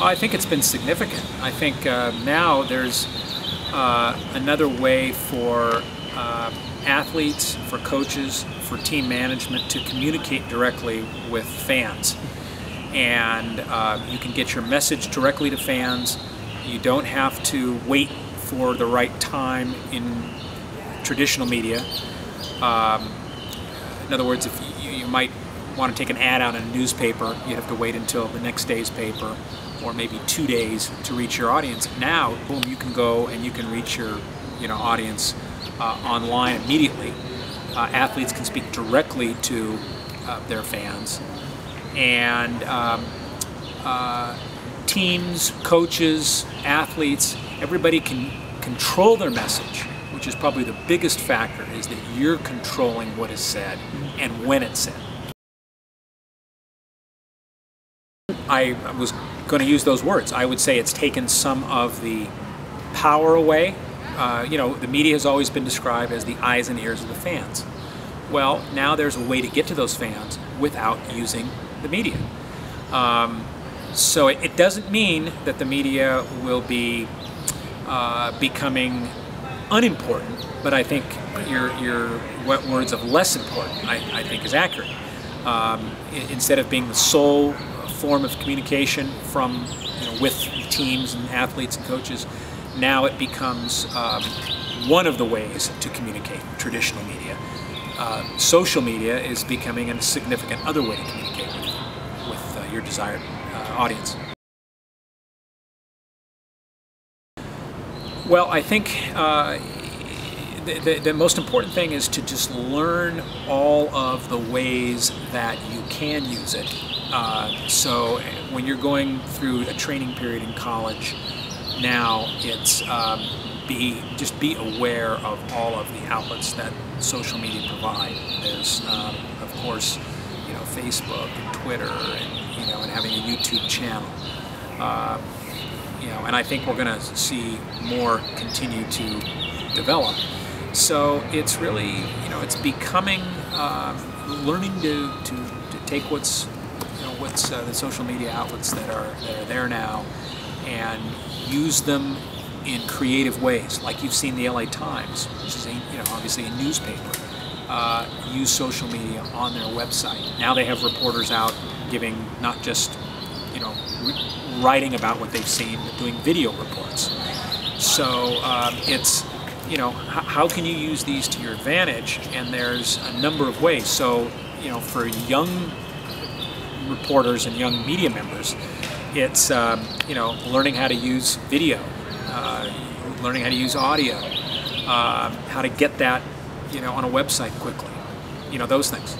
I think it's been significant. I think now there's another way for athletes, for coaches, for team management to communicate directly with fans. And you can get your message directly to fans. You don't have to wait for the right time in traditional media. In other words, if you might want to take an ad out in a newspaper, you have to wait until the next day's paper, or maybe 2 days to reach your audience. Now, boom, you can go and you can reach your audience online immediately. Athletes can speak directly to their fans, and teams, coaches, athletes, everybody can control their message, which is probably the biggest factor, is that you're controlling what is said and when it's said. I was going to use those words. I would say it's taken some of the power away. The media has always been described as the eyes and ears of the fans. Well, now there's a way to get to those fans without using the media. So it doesn't mean that the media will be becoming unimportant, but I think your words of less important, I think, is accurate. Instead of being the sole form of communication from with teams and athletes and coaches, now it becomes one of the ways to communicate. Traditional media, social media is becoming a significant other way to communicate with your desired audience. Well, I think the most important thing is to just learn all of the ways that you can use it. So when you're going through a training period in college, now it's just be aware of all of the outlets that social media provide. There's of course Facebook and Twitter and having a YouTube channel. And I think we're going to see more continue to develop. So it's really, it's becoming learning to take what's the social media outlets that are there now and use them in creative ways, like you've seen the LA Times, which is obviously a newspaper, use social media on their website. Now they have reporters out giving not just writing about what they've seen, but doing video reports. So it's how can you use these to your advantage? And there's a number of ways. So for young reporters and young media members, it's learning how to use video, learning how to use audio, how to get that on a website quickly, those things.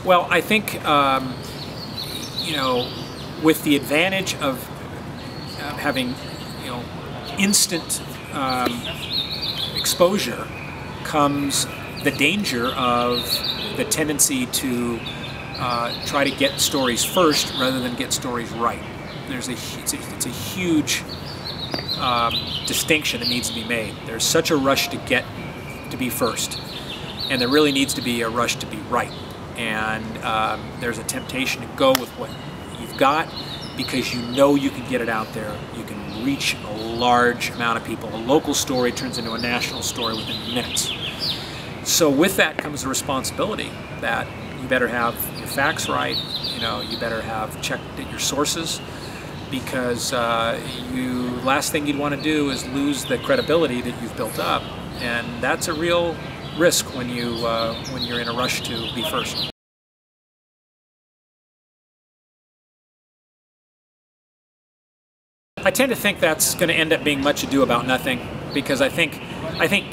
Well, I think with the advantage of having instant exposure comes the danger of the tendency to try to get stories first rather than get stories right. It's a huge distinction that needs to be made. There's such a rush to be first, and there really needs to be a rush to be right. And there's a temptation to go with what you've got because you can get it out there. You can reach a large amount of people. A local story turns into a national story within minutes. So with that comes the responsibility that you better have your facts right. You better have checked your sources, because last thing you'd want to do is lose the credibility that you've built up, and that's a real risk when you're in a rush to be first. I tend to think that's going to end up being much ado about nothing, because I think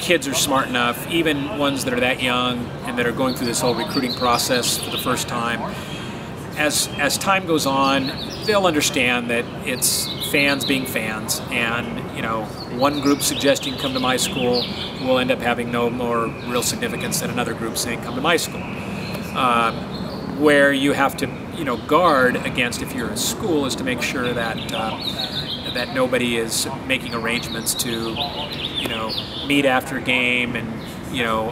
kids are smart enough, even ones that are that young and that are going through this whole recruiting process for the first time. As time goes on, they'll understand that it's fans being fans, and one group suggesting come to my school will end up having no more real significance than another group saying come to my school. Where you have to guard against, if you're a school, is to make sure that that nobody is making arrangements to meet after a game and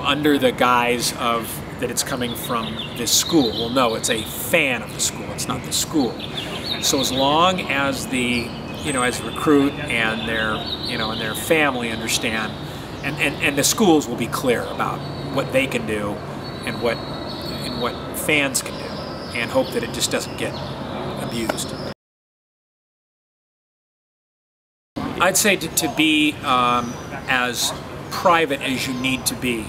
under the guise of that it's coming from this school. Well, no, it's a fan of the school. it's not the school. So as long as the, as the recruit and their, and their family understand, and the schools will be clear about what they can do and what fans can do, and hope that it just doesn't get abused. I'd say to be as private as you need to be.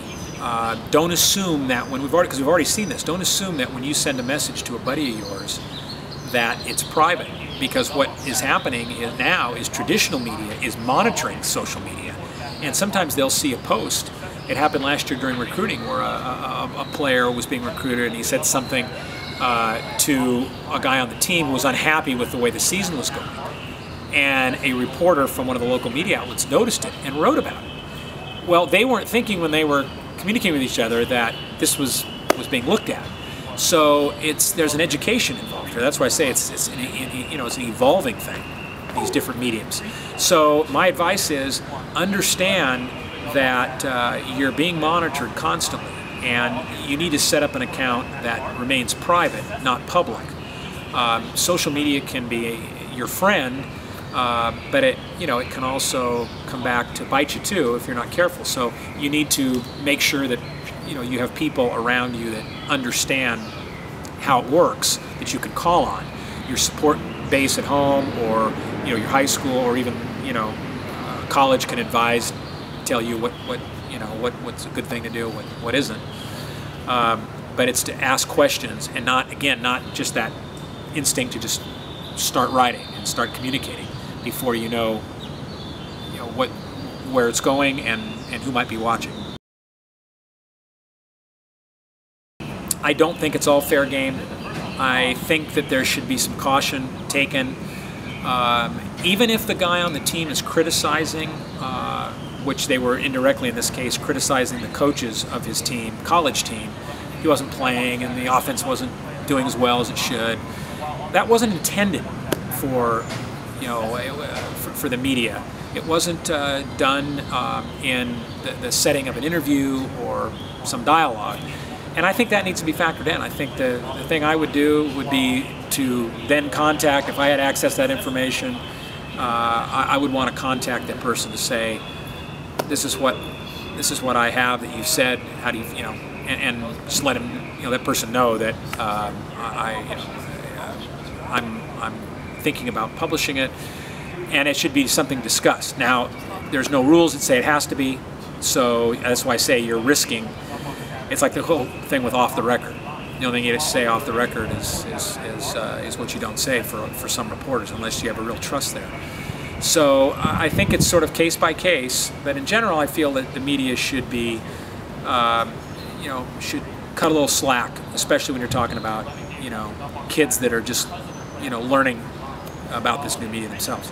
Don't assume that because we've already seen this, don't assume that when you send a message to a buddy of yours that it's private, because what is happening now is traditional media is monitoring social media, and sometimes they'll see a post. It happened last year during recruiting where a player was being recruited and he said something to a guy on the team who was unhappy with the way the season was going, and a reporter from one of the local media outlets noticed it and wrote about it. Well, they weren't thinking when they were communicating with each other that this was being looked at. So there's an education involved here. That's why I say it's an evolving thing, these different mediums. So my advice is understand that you're being monitored constantly, and you need to set up an account that remains private, not public. Social media can be your friend, but it can also come back to bite you too if you're not careful. So you need to make sure that you have people around you that understand how it works, that you can call on. Your support base at home, or your high school, or even college can advise, tell you what's a good thing to do, what isn't. But it's to ask questions, and not just that instinct to just start writing and start communicating before you know where it's going and who might be watching. I don't think it's all fair game. I think that there should be some caution taken. Even if the guy on the team is criticizing, which they were indirectly in this case, criticizing the coaches of his team, college team, he wasn't playing and the offense wasn't doing as well as it should. That wasn't intended for for the media. It wasn't done in the setting of an interview or some dialogue. And I think that needs to be factored in. I think the thing I would do would be to then contact, if I had access to that information, I would want to contact that person to say, this is what I have that you've said. How do you, and just let him, that person know that I'm thinking about publishing it, and it should be something discussed. Now, there's no rules that say it has to be, so that's why I say you're risking. It's like the whole thing with off the record. The only thing you say off the record is what you don't say for some reporters, unless you have a real trust there. So I think it's sort of case by case, but in general I feel that the media should be, should cut a little slack, especially when you're talking about, kids that are just, learning about this new media themselves.